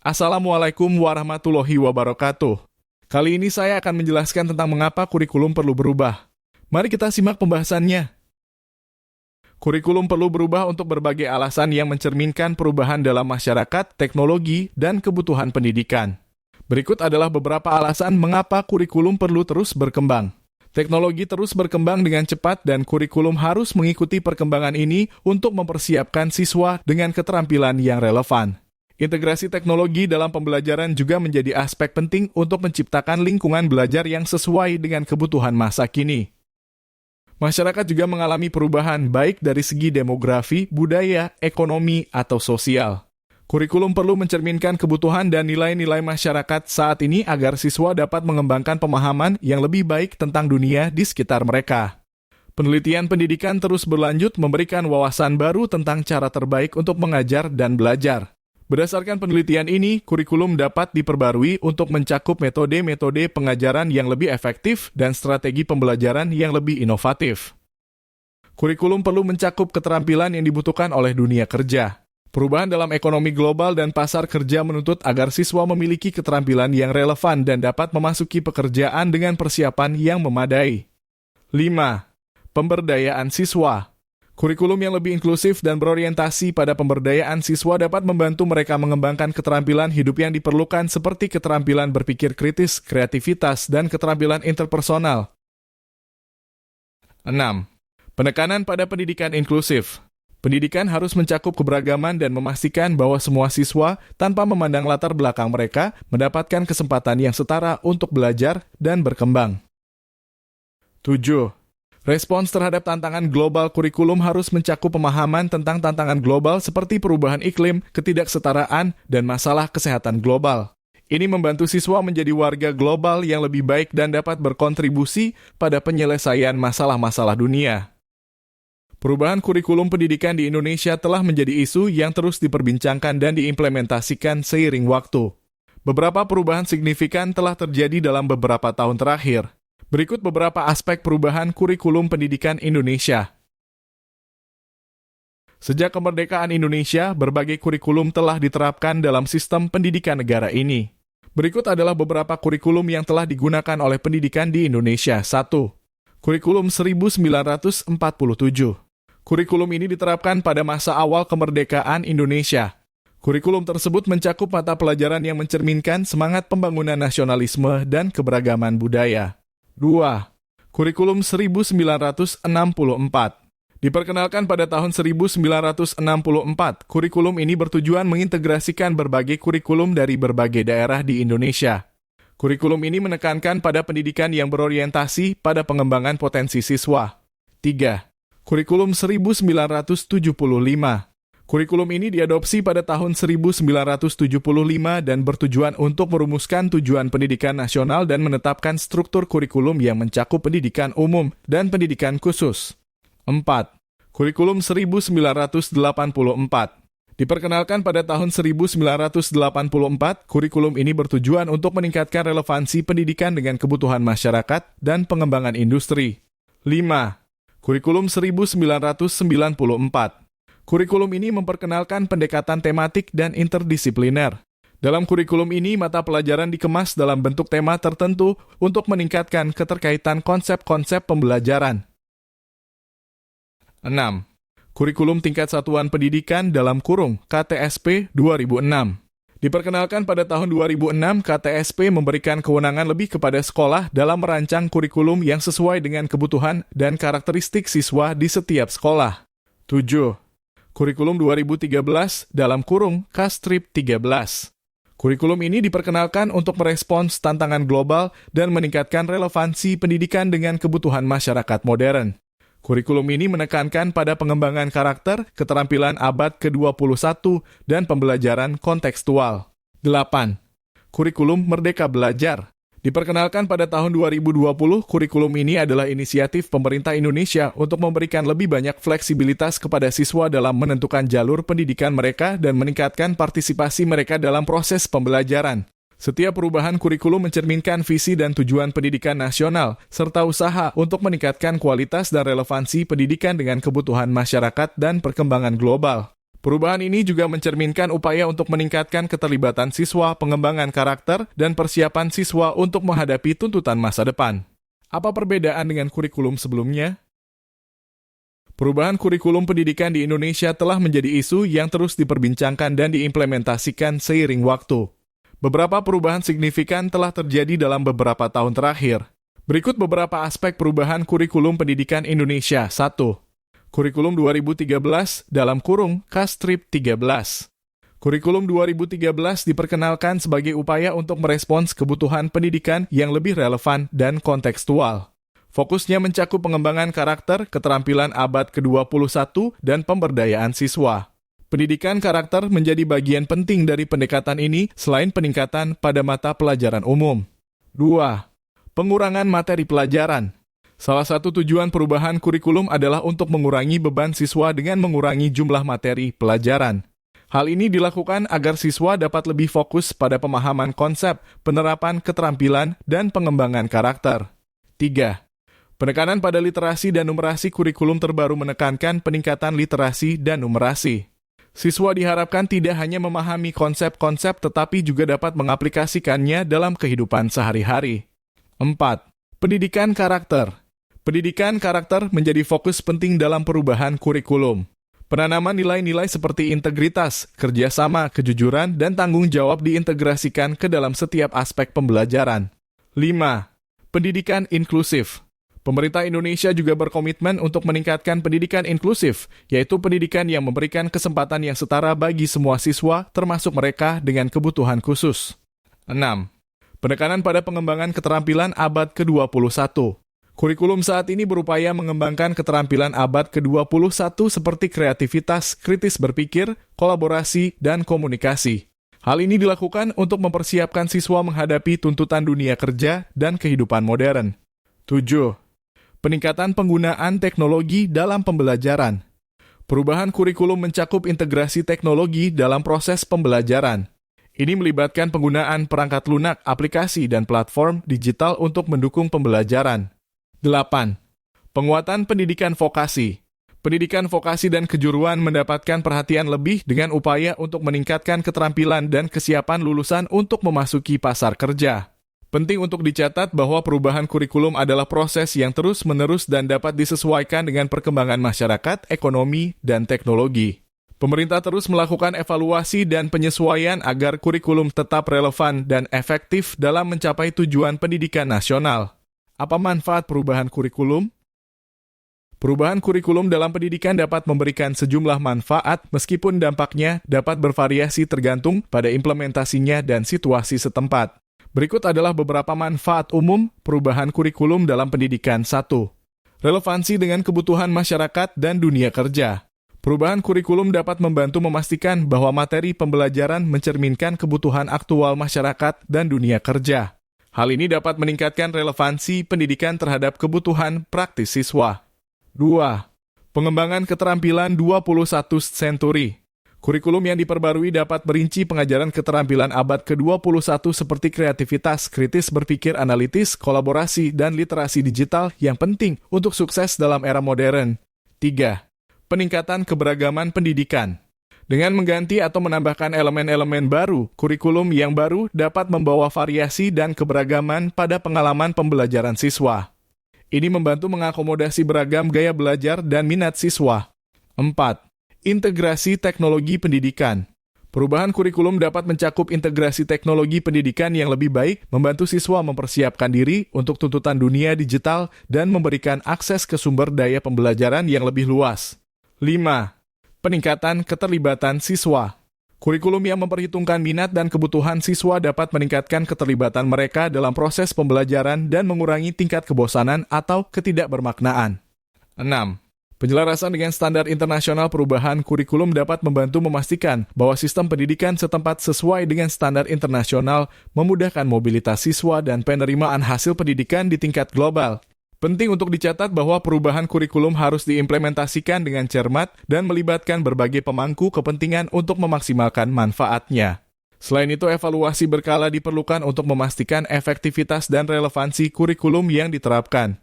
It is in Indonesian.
Assalamualaikum warahmatullahi wabarakatuh. Kali ini saya akan menjelaskan tentang mengapa kurikulum perlu berubah. Mari kita simak pembahasannya. Kurikulum perlu berubah untuk berbagai alasan yang mencerminkan perubahan dalam masyarakat, teknologi, dan kebutuhan pendidikan. Berikut adalah beberapa alasan mengapa kurikulum perlu terus berkembang. Teknologi terus berkembang dengan cepat dan kurikulum harus mengikuti perkembangan ini untuk mempersiapkan siswa dengan keterampilan yang relevan. Integrasi teknologi dalam pembelajaran juga menjadi aspek penting untuk menciptakan lingkungan belajar yang sesuai dengan kebutuhan masa kini. Masyarakat juga mengalami perubahan baik dari segi demografi, budaya, ekonomi, atau sosial. Kurikulum perlu mencerminkan kebutuhan dan nilai-nilai masyarakat saat ini agar siswa dapat mengembangkan pemahaman yang lebih baik tentang dunia di sekitar mereka. Penelitian pendidikan terus berlanjut memberikan wawasan baru tentang cara terbaik untuk mengajar dan belajar. Berdasarkan penelitian ini, kurikulum dapat diperbarui untuk mencakup metode-metode pengajaran yang lebih efektif dan strategi pembelajaran yang lebih inovatif. Kurikulum perlu mencakup keterampilan yang dibutuhkan oleh dunia kerja. Perubahan dalam ekonomi global dan pasar kerja menuntut agar siswa memiliki keterampilan yang relevan dan dapat memasuki pekerjaan dengan persiapan yang memadai. 5. Pemberdayaan siswa. Kurikulum yang lebih inklusif dan berorientasi pada pemberdayaan siswa dapat membantu mereka mengembangkan keterampilan hidup yang diperlukan seperti keterampilan berpikir kritis, kreativitas, dan keterampilan interpersonal. 6. Penekanan pada pendidikan inklusif. Pendidikan harus mencakup keberagaman dan memastikan bahwa semua siswa, tanpa memandang latar belakang mereka, mendapatkan kesempatan yang setara untuk belajar dan berkembang. 7. Respons terhadap tantangan global. Kurikulum harus mencakup pemahaman tentang tantangan global seperti perubahan iklim, ketidaksetaraan, dan masalah kesehatan global. Ini membantu siswa menjadi warga global yang lebih baik dan dapat berkontribusi pada penyelesaian masalah-masalah dunia. Perubahan kurikulum pendidikan di Indonesia telah menjadi isu yang terus diperbincangkan dan diimplementasikan seiring waktu. Beberapa perubahan signifikan telah terjadi dalam beberapa tahun terakhir. Berikut beberapa aspek perubahan kurikulum pendidikan Indonesia. Sejak kemerdekaan Indonesia, berbagai kurikulum telah diterapkan dalam sistem pendidikan negara ini. Berikut adalah beberapa kurikulum yang telah digunakan oleh pendidikan di Indonesia. 1. Kurikulum 1947. Kurikulum ini diterapkan pada masa awal kemerdekaan Indonesia. Kurikulum tersebut mencakup mata pelajaran yang mencerminkan semangat pembangunan nasionalisme dan keberagaman budaya. 2. Kurikulum 1964. Diperkenalkan pada tahun 1964, kurikulum ini bertujuan mengintegrasikan berbagai kurikulum dari berbagai daerah di Indonesia. Kurikulum ini menekankan pada pendidikan yang berorientasi pada pengembangan potensi siswa. 3. Kurikulum 1975. Kurikulum ini diadopsi pada tahun 1975 dan bertujuan untuk merumuskan tujuan pendidikan nasional dan menetapkan struktur kurikulum yang mencakup pendidikan umum dan pendidikan khusus. 4. Kurikulum 1984. Diperkenalkan pada tahun 1984, kurikulum ini bertujuan untuk meningkatkan relevansi pendidikan dengan kebutuhan masyarakat dan pengembangan industri. 5. Kurikulum 1994. Kurikulum ini memperkenalkan pendekatan tematik dan interdisipliner. Dalam kurikulum ini, mata pelajaran dikemas dalam bentuk tema tertentu untuk meningkatkan keterkaitan konsep-konsep pembelajaran. 6. Kurikulum Tingkat Satuan Pendidikan (KTSP) 2006. Diperkenalkan pada tahun 2006, KTSP memberikan kewenangan lebih kepada sekolah dalam merancang kurikulum yang sesuai dengan kebutuhan dan karakteristik siswa di setiap sekolah. 7. Kurikulum 2013 (Kastrip 13). Kurikulum ini diperkenalkan untuk merespons tantangan global dan meningkatkan relevansi pendidikan dengan kebutuhan masyarakat modern. Kurikulum ini menekankan pada pengembangan karakter, keterampilan abad ke-21, dan pembelajaran kontekstual. 8. Kurikulum Merdeka Belajar. Diperkenalkan pada tahun 2020, kurikulum ini adalah inisiatif pemerintah Indonesia untuk memberikan lebih banyak fleksibilitas kepada siswa dalam menentukan jalur pendidikan mereka dan meningkatkan partisipasi mereka dalam proses pembelajaran. Setiap perubahan kurikulum mencerminkan visi dan tujuan pendidikan nasional, serta usaha untuk meningkatkan kualitas dan relevansi pendidikan dengan kebutuhan masyarakat dan perkembangan global. Perubahan ini juga mencerminkan upaya untuk meningkatkan keterlibatan siswa, pengembangan karakter, dan persiapan siswa untuk menghadapi tuntutan masa depan. Apa perbedaan dengan kurikulum sebelumnya? Perubahan kurikulum pendidikan di Indonesia telah menjadi isu yang terus diperbincangkan dan diimplementasikan seiring waktu. Beberapa perubahan signifikan telah terjadi dalam beberapa tahun terakhir. Berikut beberapa aspek perubahan kurikulum pendidikan Indonesia. 1. Kurikulum 2013 (Kastrip 13). Kurikulum 2013 diperkenalkan sebagai upaya untuk merespons kebutuhan pendidikan yang lebih relevan dan kontekstual. Fokusnya mencakup pengembangan karakter, keterampilan abad ke-21, dan pemberdayaan siswa. Pendidikan karakter menjadi bagian penting dari pendekatan ini selain peningkatan pada mata pelajaran umum. 2. Pengurangan materi pelajaran. Salah satu tujuan perubahan kurikulum adalah untuk mengurangi beban siswa dengan mengurangi jumlah materi pelajaran. Hal ini dilakukan agar siswa dapat lebih fokus pada pemahaman konsep, penerapan keterampilan, dan pengembangan karakter. 3. Penekanan pada literasi dan numerasi. Kurikulum terbaru menekankan peningkatan literasi dan numerasi. Siswa diharapkan tidak hanya memahami konsep-konsep tetapi juga dapat mengaplikasikannya dalam kehidupan sehari-hari. 4. Pendidikan karakter. Pendidikan karakter menjadi fokus penting dalam perubahan kurikulum. Penanaman nilai-nilai seperti integritas, kerjasama, kejujuran, dan tanggung jawab diintegrasikan ke dalam setiap aspek pembelajaran. 5. Pendidikan inklusif. Pemerintah Indonesia juga berkomitmen untuk meningkatkan pendidikan inklusif, yaitu pendidikan yang memberikan kesempatan yang setara bagi semua siswa, termasuk mereka dengan kebutuhan khusus. 6. Penekanan pada pengembangan keterampilan abad ke-21. Kurikulum saat ini berupaya mengembangkan keterampilan abad ke-21 seperti kreativitas, kritis berpikir, kolaborasi, dan komunikasi. Hal ini dilakukan untuk mempersiapkan siswa menghadapi tuntutan dunia kerja dan kehidupan modern. 7. Peningkatan penggunaan teknologi dalam pembelajaran. Perubahan kurikulum mencakup integrasi teknologi dalam proses pembelajaran. Ini melibatkan penggunaan perangkat lunak, aplikasi, dan platform digital untuk mendukung pembelajaran. 8. Penguatan pendidikan vokasi. Pendidikan vokasi dan kejuruan mendapatkan perhatian lebih dengan upaya untuk meningkatkan keterampilan dan kesiapan lulusan untuk memasuki pasar kerja. Penting untuk dicatat bahwa perubahan kurikulum adalah proses yang terus-menerus dan dapat disesuaikan dengan perkembangan masyarakat, ekonomi, dan teknologi. Pemerintah terus melakukan evaluasi dan penyesuaian agar kurikulum tetap relevan dan efektif dalam mencapai tujuan pendidikan nasional. Apa manfaat perubahan kurikulum? Perubahan kurikulum dalam pendidikan dapat memberikan sejumlah manfaat meskipun dampaknya dapat bervariasi tergantung pada implementasinya dan situasi setempat. Berikut adalah beberapa manfaat umum perubahan kurikulum dalam pendidikan. 1. Relevansi dengan kebutuhan masyarakat dan dunia kerja. Perubahan kurikulum dapat membantu memastikan bahwa materi pembelajaran mencerminkan kebutuhan aktual masyarakat dan dunia kerja. Hal ini dapat meningkatkan relevansi pendidikan terhadap kebutuhan praktis siswa. 2. Pengembangan keterampilan 21 century. Kurikulum yang diperbarui dapat merinci pengajaran keterampilan abad ke-21 seperti kreativitas, kritis berpikir analitis, kolaborasi, dan literasi digital yang penting untuk sukses dalam era modern. 3. Peningkatan keberagaman pendidikan. Dengan mengganti atau menambahkan elemen-elemen baru, kurikulum yang baru dapat membawa variasi dan keberagaman pada pengalaman pembelajaran siswa. Ini membantu mengakomodasi beragam gaya belajar dan minat siswa. 4. Integrasi teknologi pendidikan. Perubahan kurikulum dapat mencakup integrasi teknologi pendidikan yang lebih baik, membantu siswa mempersiapkan diri untuk tuntutan dunia digital dan memberikan akses ke sumber daya pembelajaran yang lebih luas. 5. Peningkatan keterlibatan siswa. Kurikulum yang memperhitungkan minat dan kebutuhan siswa dapat meningkatkan keterlibatan mereka dalam proses pembelajaran dan mengurangi tingkat kebosanan atau ketidakbermaknaan. 6. Penyelarasan dengan standar internasional. Perubahan kurikulum dapat membantu memastikan bahwa sistem pendidikan setempat sesuai dengan standar internasional, memudahkan mobilitas siswa dan penerimaan hasil pendidikan di tingkat global. Penting untuk dicatat bahwa perubahan kurikulum harus diimplementasikan dengan cermat dan melibatkan berbagai pemangku kepentingan untuk memaksimalkan manfaatnya. Selain itu, evaluasi berkala diperlukan untuk memastikan efektivitas dan relevansi kurikulum yang diterapkan.